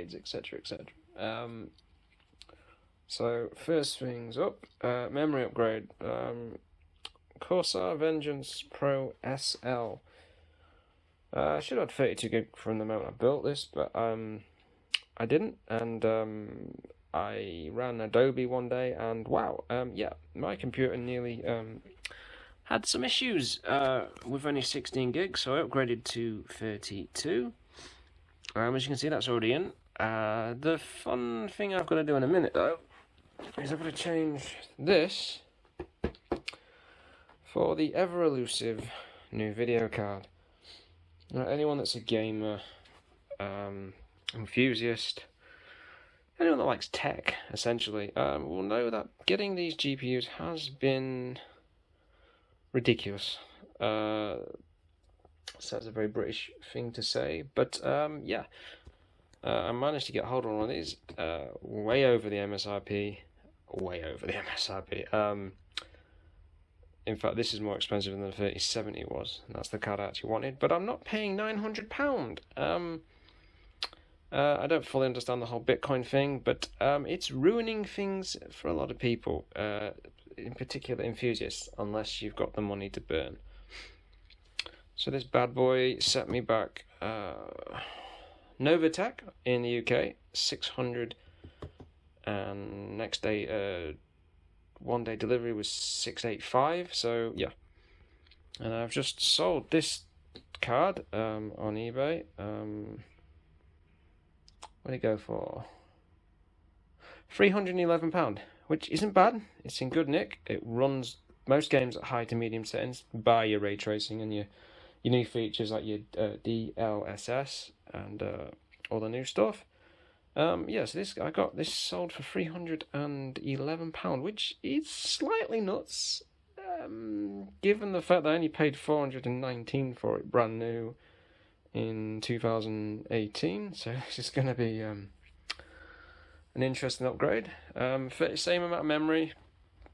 upgrades, etc., etc. So first things up, memory upgrade. Corsair Vengeance Pro SL. I should have had 32 gig from the moment I built this, but I didn't, and I ran Adobe one day, and wow, yeah, my computer nearly had some issues with only 16 gigs, so I upgraded to 32. As you can see, that's already in. The fun thing I've got to do in a minute, though, is I've got to change this for the ever-elusive new video card. Now, anyone that's a gamer, enthusiast, anyone that likes tech, essentially, will know that getting these GPUs has been ridiculous. So that's a very British thing to say, but yeah, I managed to get hold of one of these, way over the MSRP, In fact, this is more expensive than the 3070 was, and that's the card I actually wanted, but I'm not paying £900. I don't fully understand the whole Bitcoin thing, but it's ruining things for a lot of people, in particular enthusiasts, unless you've got the money to burn. So this bad boy set me back Novatech in the UK, 600, and next day, one day delivery was 685, so yeah. And I've just sold this card on eBay. What did it go for? £311, which isn't bad. It's in good nick. It runs most games at high to medium settings, bar your ray tracing and your new features like your DLSS and all the new stuff. Yeah, so I got this sold for £311, which is slightly nuts, given the fact that I only paid $419 for it brand new in 2018. So this is going to be an interesting upgrade. Same amount of memory,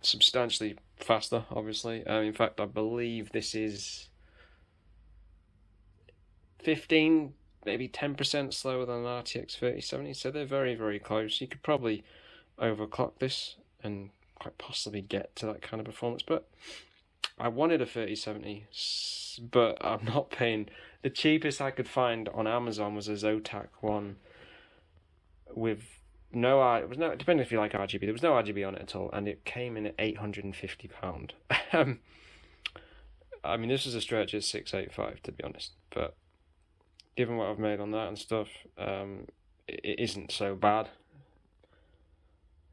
substantially faster, obviously. In fact, I believe this is 15, maybe 10% slower than an RTX 3070, so they're very, very close. You could probably overclock this and quite possibly get to that kind of performance, but I wanted a 3070, but I'm not paying. The cheapest I could find on Amazon was a Zotac one with depending if you like RGB, there was no RGB on it at all, and it came in at £850. I mean, this is a stretch at 685, to be honest, but given what I've made on that and stuff, it isn't so bad.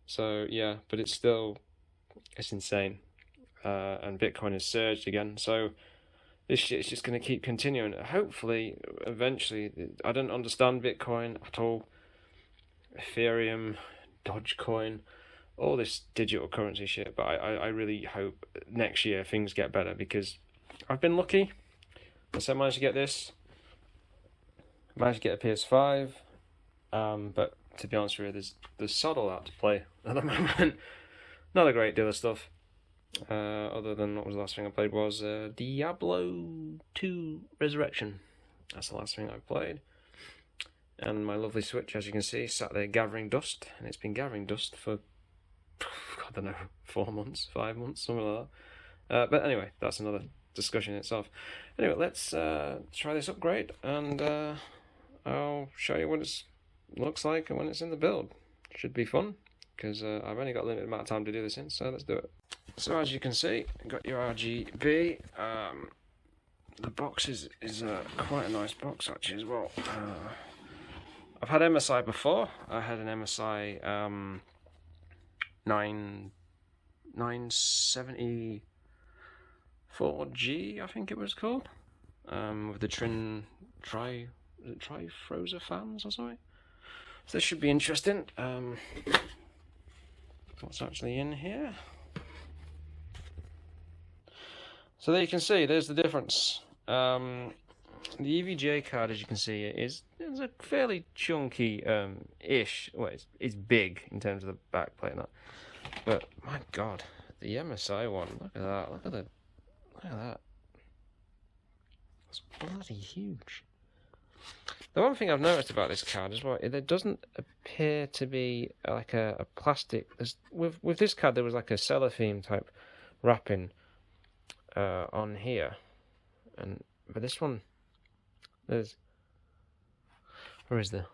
So yeah, but it's insane. And Bitcoin has surged again, so this shit's just going to keep continuing. Hopefully, eventually, I don't understand Bitcoin at all. Ethereum, Dogecoin, all this digital currency shit, but I really hope next year things get better, because I've been lucky. I managed to get this. Managed to get a PS5, but to be honest with you, there's sod all that to play at the moment. Not a great deal of stuff, other than what was the last thing I played was Diablo 2 Resurrection. That's the last thing I played. And my lovely Switch, as you can see, sat there gathering dust, and it's been gathering dust for, I don't know, 4 months, 5 months, something like that. But anyway, that's another discussion in itself. Anyway, let's try this upgrade, and I'll show you what it looks like when it's in the build. Should be fun, because I've only got a limited amount of time to do this in, so let's do it. So as you can see, you've got your RGB. The box is quite a nice box actually as well. I've had MSI before. I had an MSI 974G, I think it was called, with the Trifroza fans or something. So this should be interesting. What's actually in here? So there you can see, there's the difference. The EVGA card, as you can see, is a fairly chunky ish. Well, it's big in terms of the back plate and that. But my God, the MSI one. Look at that. Look at that. It's bloody huge. The one thing I've noticed about this card is what there doesn't appear to be like a plastic. With this card, there was like a cellophane type wrapping on here, but this one there's what's that?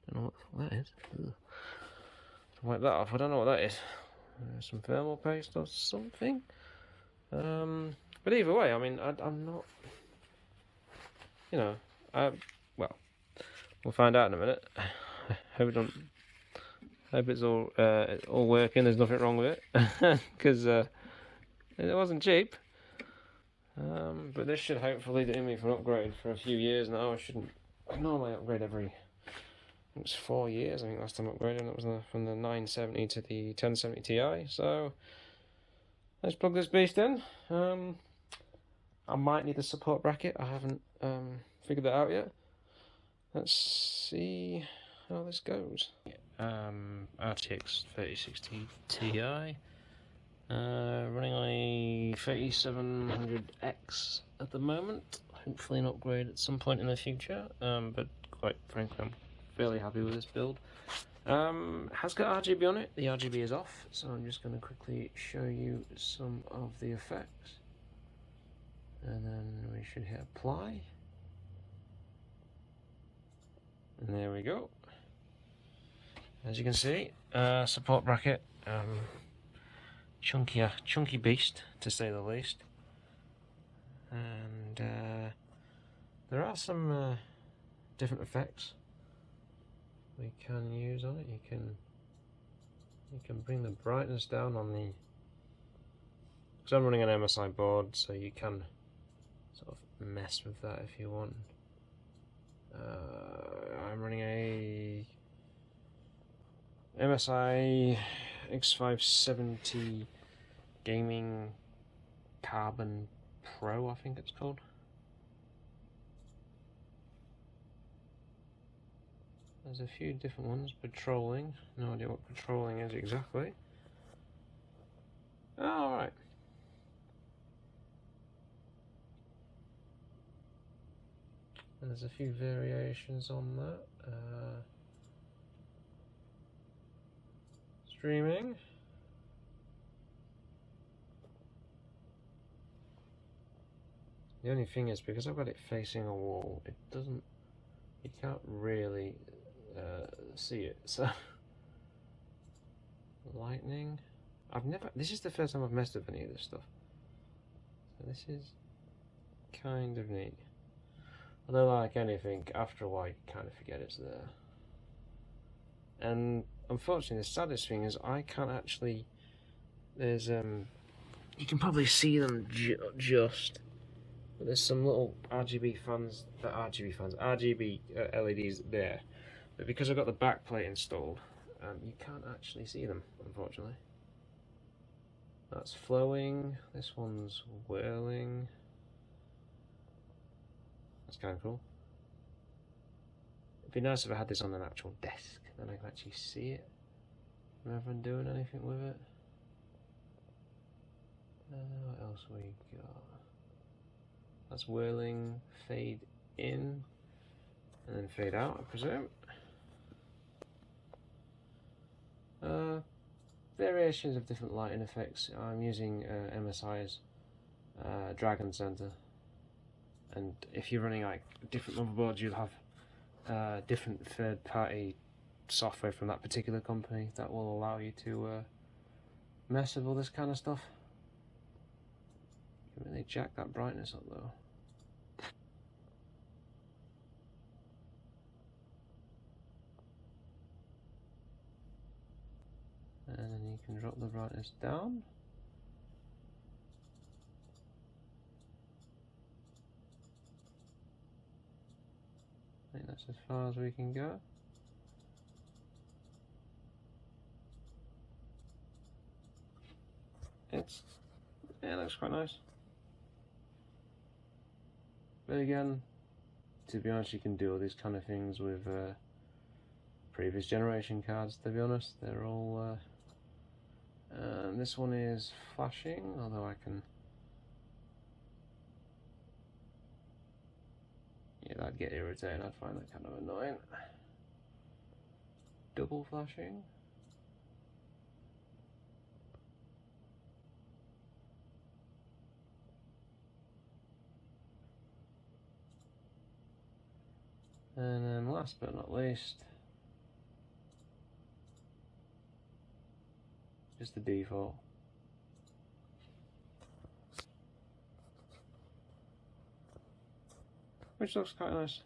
I don't know what that is. Ugh. Wipe that off. I don't know what that is. Some thermal paste or something. But either way, I mean, I'm not. You know, well, we'll find out in a minute. Hope it's all working. There's nothing wrong with it, because it wasn't cheap. But this should hopefully do me for an upgrade for a few years now. I normally upgrade every. It was 4 years. I think last time I upgraded. That was from the 970 to the 1070 Ti. So let's plug this beast in. I might need a support bracket. I haven't figured that out yet. Let's see how this goes. RTX 3060 Ti, running on a 3700X at the moment. Hopefully an upgrade at some point in the future. But quite frankly, I'm fairly happy with this build. Has got RGB on it. The RGB is off, so I'm just going to quickly show you some of the effects. And then we should hit apply. And there we go. As you can see, support bracket, chunky beast to say the least. And there are some different effects we can use on it. You can bring the brightness down on the. Because I'm running an MSI board, so you can sort of mess with that if you want. I'm running a MSI X570 Gaming Carbon Pro, I think it's called. There's a few different ones. Patrolling, no idea what patrolling is exactly. Oh, alright. And there's a few variations on that. Streaming. The only thing is, because I've got it facing a wall, it doesn't. You can't really see it. So lightning. This is the first time I've messed with any of this stuff. So this is kind of neat. Although, like anything, after a while you kind of forget it's there. And unfortunately, the saddest thing is I can't actually. There's you can probably see them just. But there's some little RGB LEDs there. But because I've got the backplate installed, you can't actually see them, unfortunately. That's flowing. This one's whirling. That's kind of cool. It'd be nice if I had this on an actual desk, then I can actually see it rather than doing anything with it. What else we got? That's whirling, fade in, and then fade out, I presume. Variations of different lighting effects. I'm using MSI's Dragon Center. And if you're running like different motherboards, you'll have different third-party software from that particular company that will allow you to mess with all this kind of stuff. You can really jack that brightness up though. And then you can drop the brightness down. I think that's as far as we can go. Yeah, it looks quite nice. But again, to be honest, you can do all these kind of things with previous generation cards, to be honest. They're all this one is flashing, although I can that'd get irritating. I'd find that kind of annoying. Double flashing. And then last but not least, just the default. Which looks quite nice.